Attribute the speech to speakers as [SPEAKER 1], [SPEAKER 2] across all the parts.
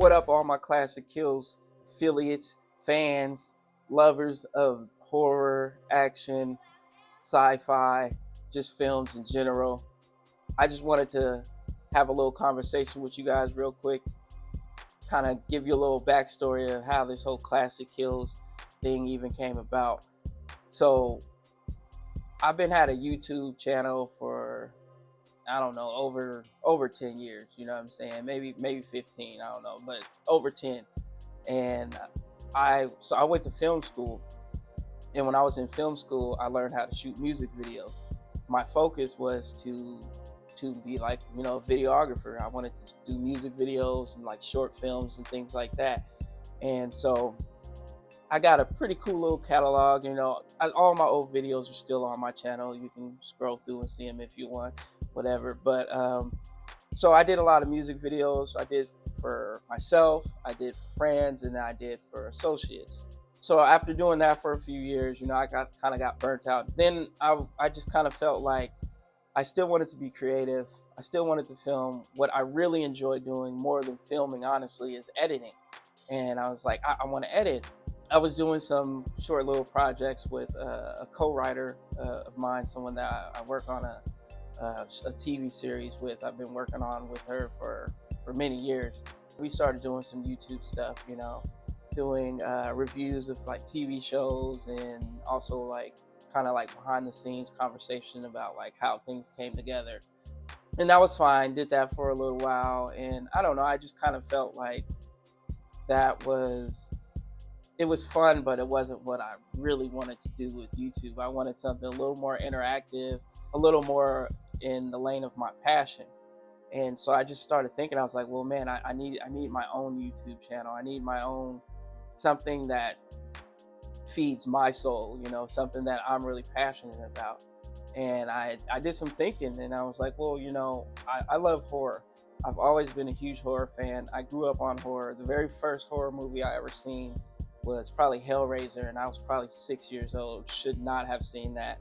[SPEAKER 1] What up, all my Classic Kills affiliates, fans, lovers of horror, action, sci-fi, just films in general. I just wanted to have a little conversation with you guys real quick, kind of give you a little backstory of how this whole Classic Kills thing even came about. So I've been had a YouTube channel for, I don't know, over 10 years, you know what I'm saying? Maybe 15, I don't know, but it's over 10. And I went to film school, and when I was in film school, I learned how to shoot music videos. My focus was to be like, a videographer. I wanted to do music videos and like short films and things like that. And so I got a pretty cool little catalog. All my old videos are still on my channel. You can scroll through and see them if you want, whatever. But so I did a lot of music videos. I did for myself, I did for friends, and I did for associates. So after doing that for a few years, I got burnt out. Then I just kind of felt like I still wanted to be creative. I still wanted to film. What I really enjoy doing more than filming, honestly, is editing. And I was like, I want to edit. I was doing some short little projects with a co-writer of mine, someone that I work on a TV series with. I've been working on with her for many years. We started doing some YouTube stuff, doing reviews of like TV shows, and also like kind of like behind the scenes conversation about like how things came together. And that was fine. Did that for a little while, and I don't know, I just kind of felt like it was fun, but it wasn't what I really wanted to do with YouTube. I wanted something a little more interactive, a little more in the lane of my passion. And so I just started thinking, I was like, well, man, I need my own YouTube channel. I need my own something that feeds my soul, something that I'm really passionate about. And I did some thinking, and I was like, well, I love horror. I've always been a huge horror fan. I grew up on horror. The very first horror movie I ever seen was probably Hellraiser, and I was probably 6 years old. Should not have seen that.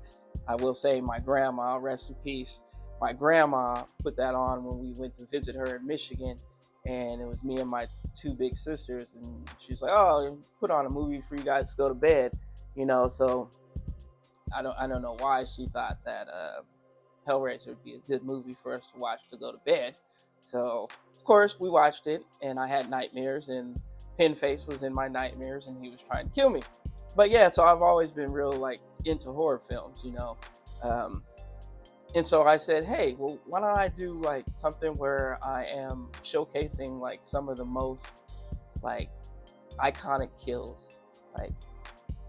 [SPEAKER 1] I will say my grandma, rest in peace, my grandma put that on when we went to visit her in Michigan, and it was me and my two big sisters, and she was like, "Oh, put on a movie for you guys to go to bed," So I don't know why she thought that Hellraiser would be a good movie for us to watch to go to bed. So of course we watched it, and I had nightmares, and Pinface was in my nightmares, and he was trying to kill me. But yeah, so I've always been real like into horror films, and so I said, hey, well, why don't I do like something where I am showcasing like some of the most like iconic kills, like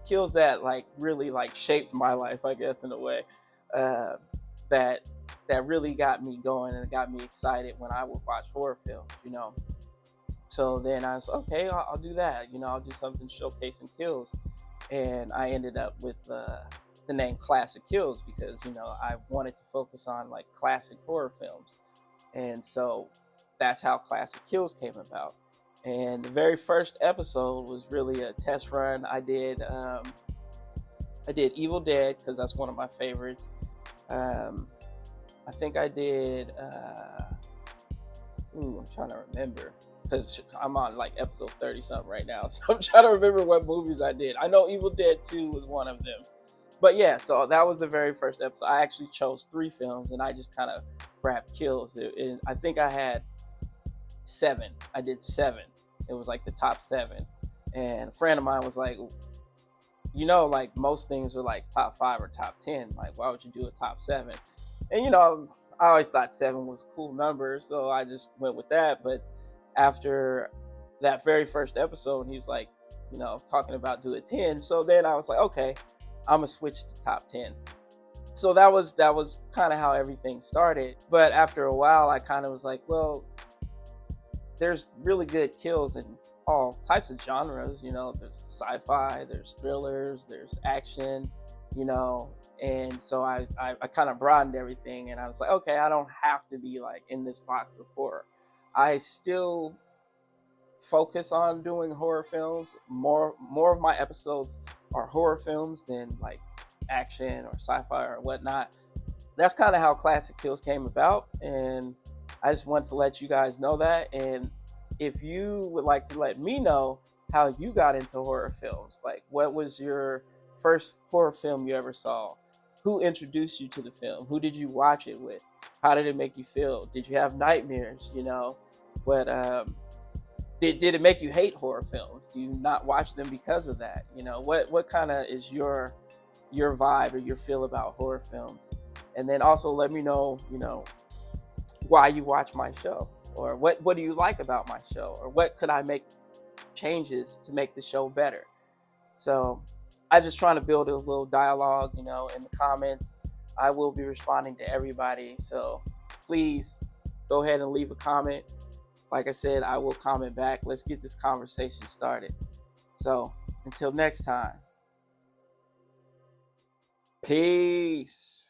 [SPEAKER 1] kills that like really like shaped my life, I guess, in a way, uh, that really got me going and got me excited when I would watch horror films. So then I was okay, I'll do that. I'll do something showcasing kills, and I ended up with the name Classic Kills because I wanted to focus on like classic horror films, and so that's how Classic Kills came about. And the very first episode was really a test run. I did Evil Dead because that's one of my favorites. I think I did. I'm trying to remember because I'm on like episode 30 something right now, so I'm trying to remember what movies I did. I know Evil Dead 2 was one of them. But yeah, so that was the very first episode. I actually chose 3 films, and I just kind of grabbed kills. I think I had 7. I did 7. It was like the top 7. And a friend of mine was like, like most things are like top 5 or top 10. Like, why would you do a top 7? And I always thought 7 was a cool number, so I just went with that. But after that very first episode, he was like, talking about doing 10. So then I was like, okay, I'm gonna switch to top 10. So that was kind of how everything started. But after a while, I kind of was like, well, there's really good kills in all types of genres. There's sci-fi, there's thrillers, there's action, and so I kind of broadened everything, and I was like, okay, I don't have to be like in this box of horror. I still focus on doing horror films. More of my episodes are horror films than like action or sci-fi or whatnot. That's kind of how Classic Kills came about, and I just want to let you guys know that. And if you would like to let me know how you got into horror films, like what was your first horror film you ever saw? Who introduced you to the film? Who did you watch it with? How did it make you feel? Did you have nightmares? But did it make you hate horror films? Do you not watch them because of that? What kind of is your vibe or your feel about horror films? And then also let me know, why you watch my show, or what do you like about my show, or what could I make changes to make the show better. So I just trying to build a little dialogue, in the comments. I will be responding to everybody. So please go ahead and leave a comment. Like I said, I will comment back. Let's get this conversation started. So until next time, peace.